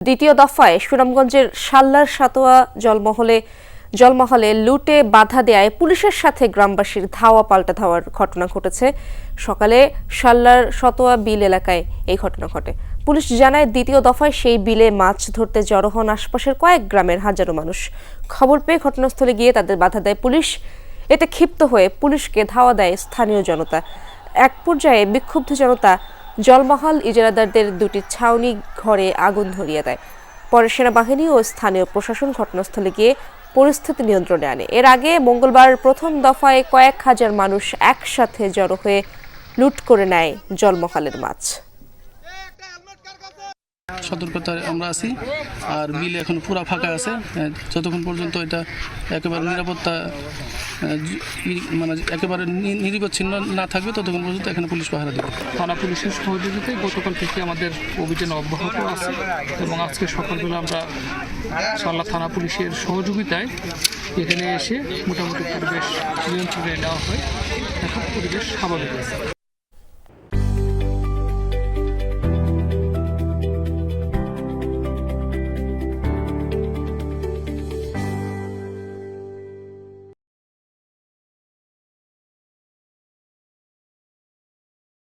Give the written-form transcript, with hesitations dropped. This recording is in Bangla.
দ্বিতীয় দফায় সুনামগঞ্জের সাল্লার সাতোয়া জলমহলে লুটে বাধা দেয়ায় পুলিশের সাথে গ্রামবাসীর ধাওয়া পাল্টা ধাওয়ার ঘটনা ঘটেছে। সকালে সাল্লার সাতোয়া বিল এলাকায় এই ঘটনা ঘটে। পুলিশ জানায় দ্বিতীয় দফায় সেই বিলে মাছ ধরতে জড়ো হন আশপাশের কয়েক গ্রামের হাজারো মানুষ। খবর পেয়ে ঘটনাস্থলে গিয়ে তাদের বাধা দেয় পুলিশ। এতে ক্ষিপ্ত হয়ে পুলিশকে ধাওয়া দেয় স্থানীয় জনতা। এক পর্যায়ে বিক্ষুব্ধ জনতা জলমহল ইজারাদারদের দুটি ছাউনি ঘরে আগুন ধরিয়ে দেয়। পরে সেনাবাহিনী ও স্থানীয় প্রশাসন ঘটনাস্থলে গিয়ে পরিস্থিতি নিয়ন্ত্রণে আনে। এর আগে মঙ্গলবার প্রথম দফায় কয়েক হাজার মানুষ একসাথে জড়ো হয়ে লুট করে নেয় জলমহলের মাছ। সতর্কতায় আমরা আছি, আর বিল এখন পুরা ফাঁকা আছে। যতক্ষণ পর্যন্ত এটা একেবারে নিরাপত্তা মানে একেবারে নিরবিচ্ছিন্ন না থাকবে ততক্ষণ পর্যন্ত এখানে পুলিশ পাহারা দেবে। থানা পুলিশের সহযোগিতায় গতকাল থেকে আমাদের অভিযান অব্যাহত আছে এবং আজকে সকালবেলা আমরা সাল্লা থানা পুলিশের সহযোগিতায় এখানে এসে মোটামুটি পরিবেশ নিয়ন্ত্রণে নেওয়া হয়। এখন পরিবেশ স্বাভাবিক আছে।